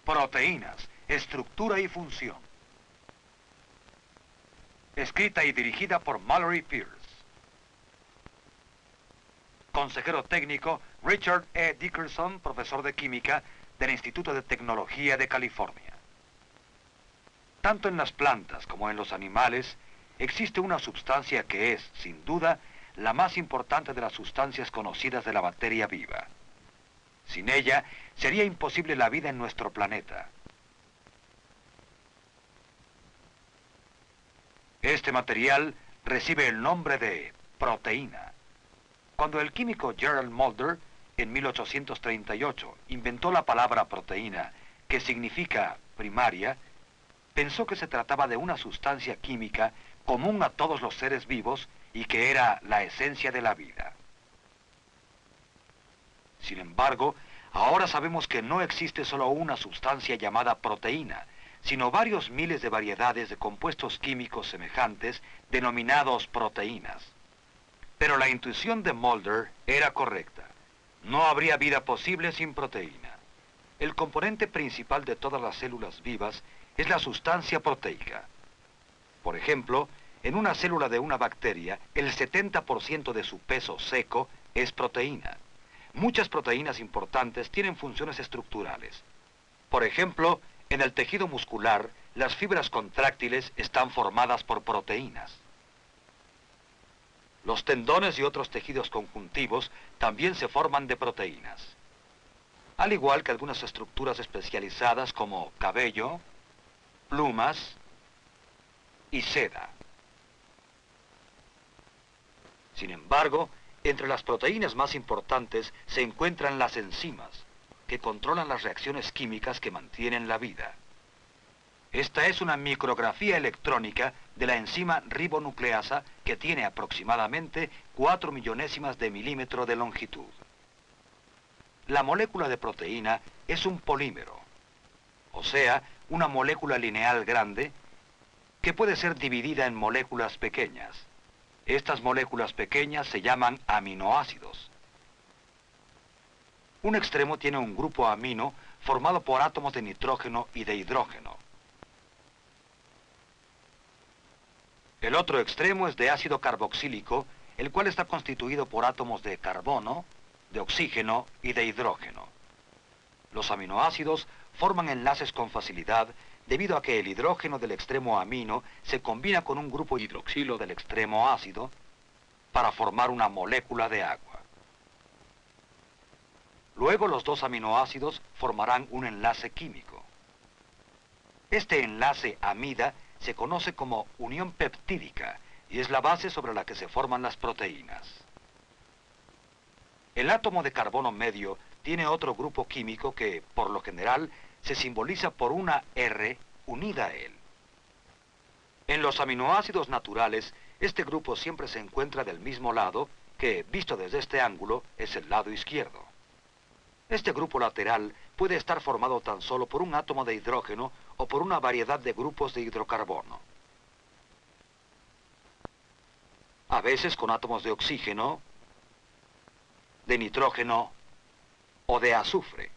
Proteínas, estructura y función. Escrita y dirigida por Mallory Pierce. Consejero técnico, Richard E. Dickerson, profesor de química del Instituto de Tecnología de California. Tanto en las plantas como en los animales, existe una sustancia que es, sin duda, la más importante de las sustancias conocidas de la materia viva. Sin ella, sería imposible la vida en nuestro planeta. Este material recibe el nombre de proteína. Cuando el químico Gerald Mulder, en 1838, inventó la palabra proteína, que significa primaria, pensó que se trataba de una sustancia química común a todos los seres vivos y que era la esencia de la vida. Sin embargo, ahora sabemos que no existe solo una sustancia llamada proteína, sino varios miles de variedades de compuestos químicos semejantes denominados proteínas. Pero la intuición de Mulder era correcta. No habría vida posible sin proteína. El componente principal de todas las células vivas es la sustancia proteica. Por ejemplo, en una célula de una bacteria, el 70% de su peso seco es proteína. Muchas proteínas importantes tienen funciones estructurales. Por ejemplo, en el tejido muscular, las fibras contráctiles están formadas por proteínas. Los tendones y otros tejidos conjuntivos también se forman de proteínas. Al igual que algunas estructuras especializadas como cabello, plumas y seda. Sin embargo, entre las proteínas más importantes se encuentran las enzimas, que controlan las reacciones químicas que mantienen la vida. Esta es una micrografía electrónica de la enzima ribonucleasa que tiene aproximadamente 4 millonésimas de milímetro de longitud. La molécula de proteína es un polímero, o sea, una molécula lineal grande que puede ser dividida en moléculas pequeñas. Estas moléculas pequeñas se llaman aminoácidos. Un extremo tiene un grupo amino formado por átomos de nitrógeno y de hidrógeno. El otro extremo es de ácido carboxílico, el cual está constituido por átomos de carbono, de oxígeno y de hidrógeno. Los aminoácidos forman enlaces con facilidad debido a que el hidrógeno del extremo amino se combina con un grupo hidroxilo del extremo ácido para formar una molécula de agua. Luego los dos aminoácidos formarán un enlace químico. Este enlace amida se conoce como unión peptídica y es la base sobre la que se forman las proteínas. El átomo de carbono medio tiene otro grupo químico que, por lo general, se simboliza por una R unida a él. En los aminoácidos naturales, este grupo siempre se encuentra del mismo lado, que, visto desde este ángulo, es el lado izquierdo. Este grupo lateral puede estar formado tan solo por un átomo de hidrógeno o por una variedad de grupos de hidrocarbono. A veces con átomos de oxígeno, de nitrógeno o de azufre.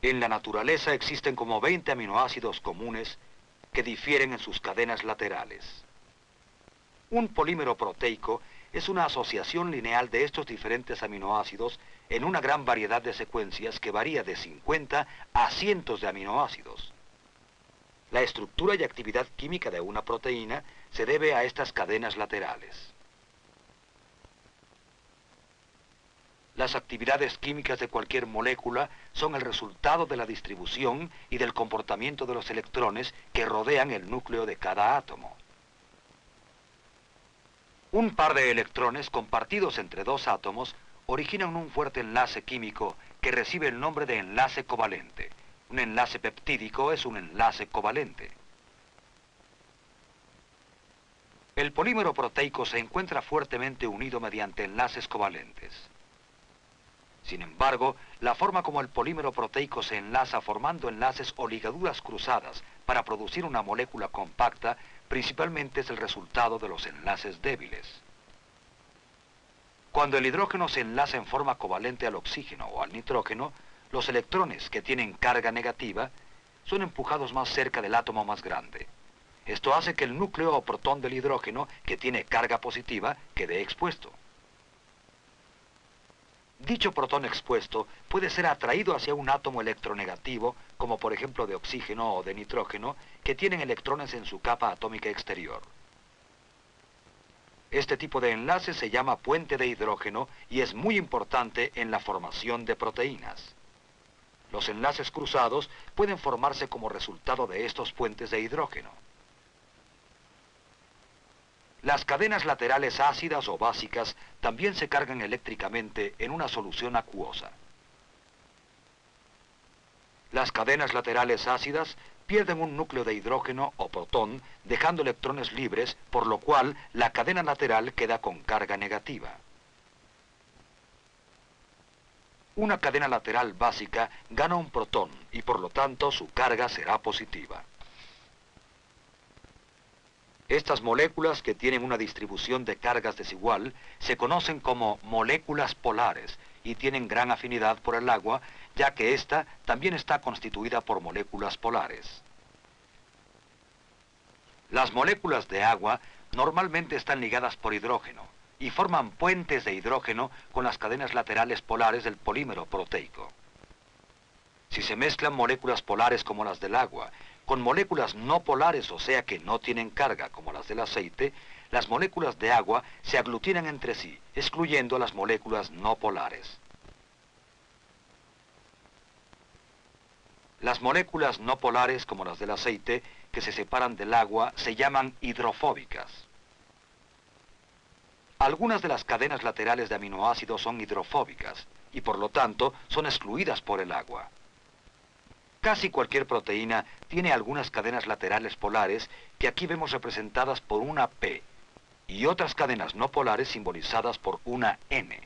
En la naturaleza existen como 20 aminoácidos comunes que difieren en sus cadenas laterales. Un polímero proteico es una asociación lineal de estos diferentes aminoácidos en una gran variedad de secuencias que varía de 50 a cientos de aminoácidos. La estructura y actividad química de una proteína se debe a estas cadenas laterales. Las actividades químicas de cualquier molécula son el resultado de la distribución y del comportamiento de los electrones que rodean el núcleo de cada átomo. Un par de electrones compartidos entre dos átomos originan un fuerte enlace químico que recibe el nombre de enlace covalente. Un enlace peptídico es un enlace covalente. El polímero proteico se encuentra fuertemente unido mediante enlaces covalentes. Sin embargo, la forma como el polímero proteico se enlaza formando enlaces o ligaduras cruzadas para producir una molécula compacta, principalmente es el resultado de los enlaces débiles. Cuando el hidrógeno se enlaza en forma covalente al oxígeno o al nitrógeno, los electrones que tienen carga negativa son empujados más cerca del átomo más grande. Esto hace que el núcleo o protón del hidrógeno, que tiene carga positiva, quede expuesto. Dicho protón expuesto puede ser atraído hacia un átomo electronegativo, como por ejemplo de oxígeno o de nitrógeno, que tienen electrones en su capa atómica exterior. Este tipo de enlace se llama puente de hidrógeno y es muy importante en la formación de proteínas. Los enlaces cruzados pueden formarse como resultado de estos puentes de hidrógeno. Las cadenas laterales ácidas o básicas también se cargan eléctricamente en una solución acuosa. Las cadenas laterales ácidas pierden un núcleo de hidrógeno o protón, dejando electrones libres, por lo cual la cadena lateral queda con carga negativa. Una cadena lateral básica gana un protón y por lo tanto su carga será positiva. Estas moléculas, que tienen una distribución de cargas desigual, se conocen como moléculas polares y tienen gran afinidad por el agua, ya que ésta también está constituida por moléculas polares. Las moléculas de agua normalmente están ligadas por hidrógeno y forman puentes de hidrógeno con las cadenas laterales polares del polímero proteico. Si se mezclan moléculas polares como las del agua con moléculas no polares, o sea que no tienen carga como las del aceite, las moléculas de agua se aglutinan entre sí, excluyendo las moléculas no polares. Las moléculas no polares, como las del aceite, que se separan del agua, se llaman hidrofóbicas. Algunas de las cadenas laterales de aminoácidos son hidrofóbicas y por lo tanto son excluidas por el agua. Casi cualquier proteína tiene algunas cadenas laterales polares que aquí vemos representadas por una P y otras cadenas no polares simbolizadas por una N.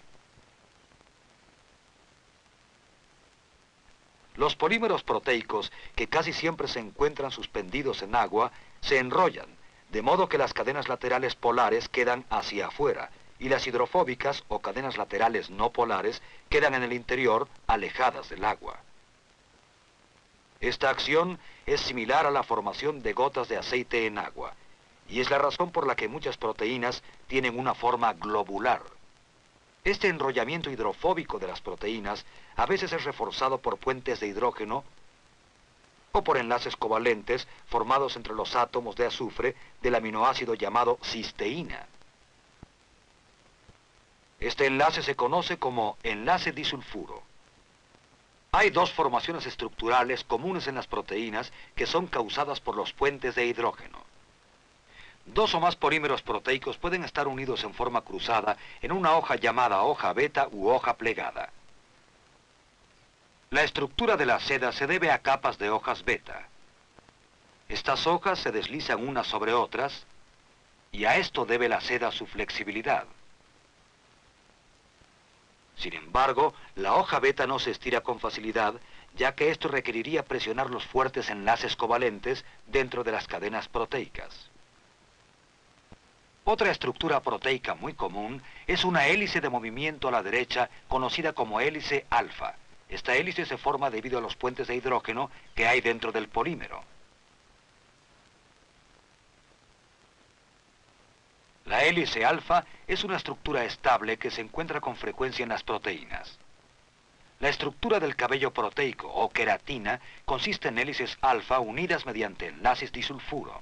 Los polímeros proteicos, que casi siempre se encuentran suspendidos en agua, se enrollan, de modo que las cadenas laterales polares quedan hacia afuera y las hidrofóbicas o cadenas laterales no polares quedan en el interior, alejadas del agua. Esta acción es similar a la formación de gotas de aceite en agua, y es la razón por la que muchas proteínas tienen una forma globular. Este enrollamiento hidrofóbico de las proteínas a veces es reforzado por puentes de hidrógeno o por enlaces covalentes formados entre los átomos de azufre del aminoácido llamado cisteína. Este enlace se conoce como enlace disulfuro. Hay dos formaciones estructurales comunes en las proteínas que son causadas por los puentes de hidrógeno. Dos o más polímeros proteicos pueden estar unidos en forma cruzada en una hoja llamada hoja beta u hoja plegada. La estructura de la seda se debe a capas de hojas beta. Estas hojas se deslizan unas sobre otras y a esto debe la seda su flexibilidad. Sin embargo, la hoja beta no se estira con facilidad, ya que esto requeriría presionar los fuertes enlaces covalentes dentro de las cadenas proteicas. Otra estructura proteica muy común es una hélice de movimiento a la derecha conocida como hélice alfa. Esta hélice se forma debido a los puentes de hidrógeno que hay dentro del polímero. La hélice alfa es una estructura estable que se encuentra con frecuencia en las proteínas. La estructura del cabello proteico o queratina consiste en hélices alfa unidas mediante enlaces disulfuro.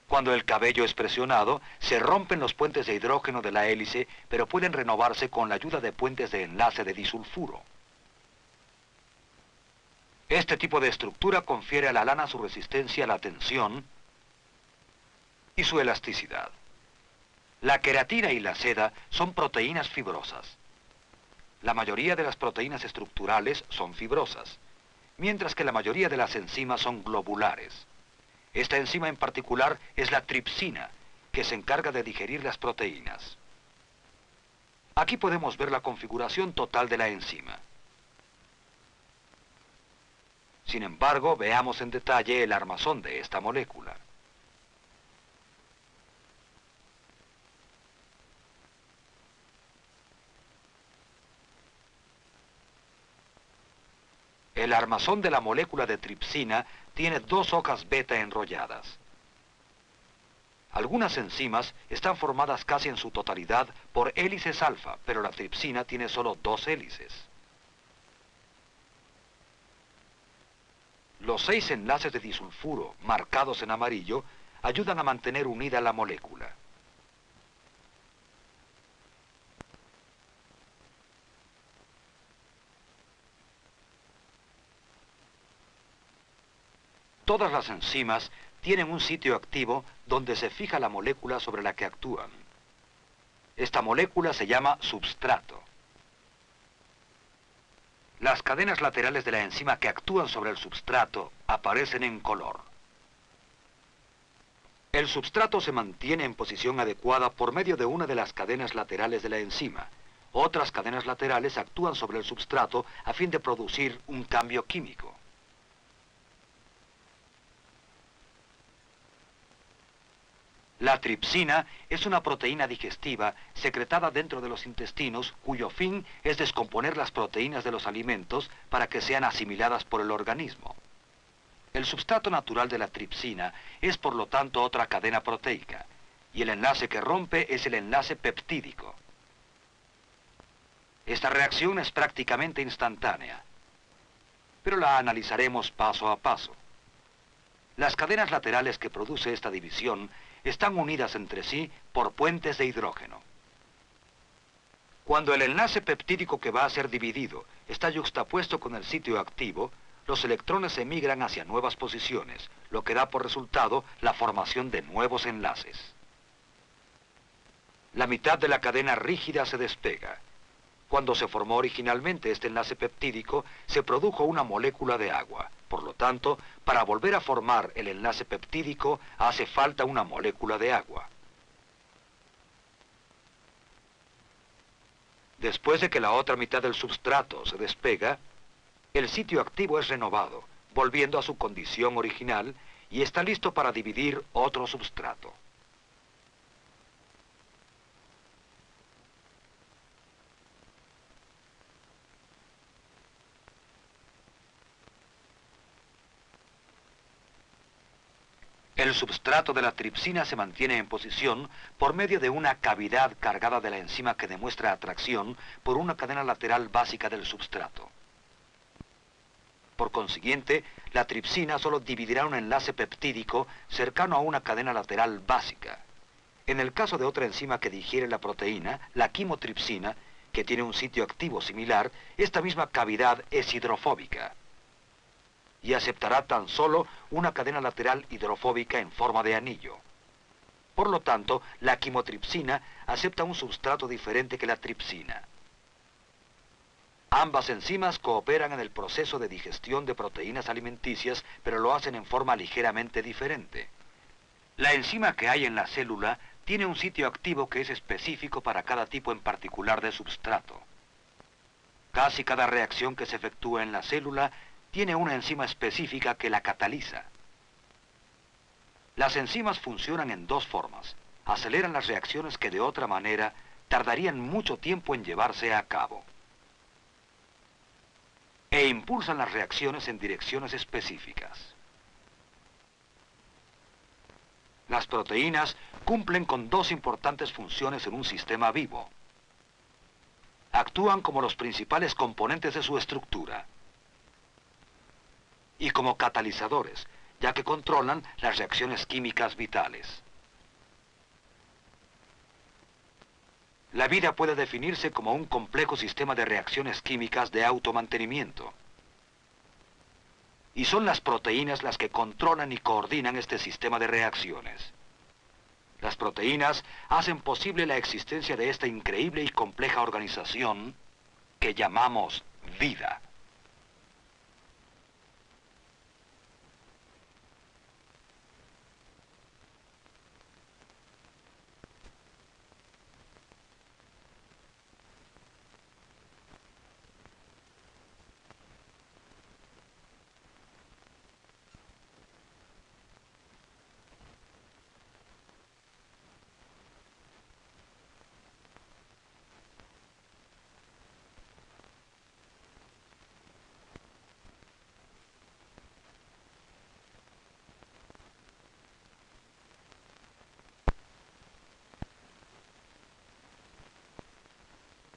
Cuando el cabello es presionado, se rompen los puentes de hidrógeno de la hélice, pero pueden renovarse con la ayuda de puentes de enlace de disulfuro. Este tipo de estructura confiere a la lana su resistencia a la tensión y su elasticidad. La queratina y la seda son proteínas fibrosas. La mayoría de las proteínas estructurales son fibrosas, mientras que la mayoría de las enzimas son globulares. Esta enzima en particular es la tripsina, que se encarga de digerir las proteínas. Aquí podemos ver la configuración total de la enzima. Sin embargo, veamos en detalle el armazón de esta molécula. El armazón de la molécula de tripsina tiene dos hojas beta enrolladas. Algunas enzimas están formadas casi en su totalidad por hélices alfa, pero la tripsina tiene solo dos hélices. Los 6 enlaces de disulfuro, marcados en amarillo, ayudan a mantener unida la molécula. Todas las enzimas tienen un sitio activo donde se fija la molécula sobre la que actúan. Esta molécula se llama substrato. Las cadenas laterales de la enzima que actúan sobre el substrato aparecen en color. El substrato se mantiene en posición adecuada por medio de una de las cadenas laterales de la enzima. Otras cadenas laterales actúan sobre el substrato a fin de producir un cambio químico. La tripsina es una proteína digestiva secretada dentro de los intestinos cuyo fin es descomponer las proteínas de los alimentos para que sean asimiladas por el organismo. El substrato natural de la tripsina es por lo tanto otra cadena proteica y el enlace que rompe es el enlace peptídico. Esta reacción es prácticamente instantánea, pero la analizaremos paso a paso. Las cadenas laterales que produce esta división están unidas entre sí por puentes de hidrógeno. Cuando el enlace peptídico que va a ser dividido está yuxtapuesto con el sitio activo, los electrones emigran hacia nuevas posiciones, lo que da por resultado la formación de nuevos enlaces. La mitad de la cadena rígida se despega. Cuando se formó originalmente este enlace peptídico, se produjo una molécula de agua. Por lo tanto, para volver a formar el enlace peptídico, hace falta una molécula de agua. Después de que la otra mitad del substrato se despega, el sitio activo es renovado, volviendo a su condición original, y está listo para dividir otro substrato. El substrato de la tripsina se mantiene en posición por medio de una cavidad cargada de la enzima que demuestra atracción por una cadena lateral básica del substrato. Por consiguiente, la tripsina solo dividirá un enlace peptídico cercano a una cadena lateral básica. En el caso de otra enzima que digiere la proteína, la quimotripsina, que tiene un sitio activo similar, esta misma cavidad es hidrofóbica y aceptará tan solo una cadena lateral hidrofóbica en forma de anillo. Por lo tanto, la quimotripsina acepta un substrato diferente que la tripsina. Ambas enzimas cooperan en el proceso de digestión de proteínas alimenticias, pero lo hacen en forma ligeramente diferente. La enzima que hay en la célula tiene un sitio activo que es específico para cada tipo en particular de substrato. Casi cada reacción que se efectúa en la célula tiene una enzima específica que la cataliza. Las enzimas funcionan en dos formas. Aceleran las reacciones que de otra manera tardarían mucho tiempo en llevarse a cabo. E impulsan las reacciones en direcciones específicas. Las proteínas cumplen con dos importantes funciones en un sistema vivo. Actúan como los principales componentes de su estructura y como catalizadores, ya que controlan las reacciones químicas vitales. La vida puede definirse como un complejo sistema de reacciones químicas de automantenimiento. Y son las proteínas las que controlan y coordinan este sistema de reacciones. Las proteínas hacen posible la existencia de esta increíble y compleja organización que llamamos vida.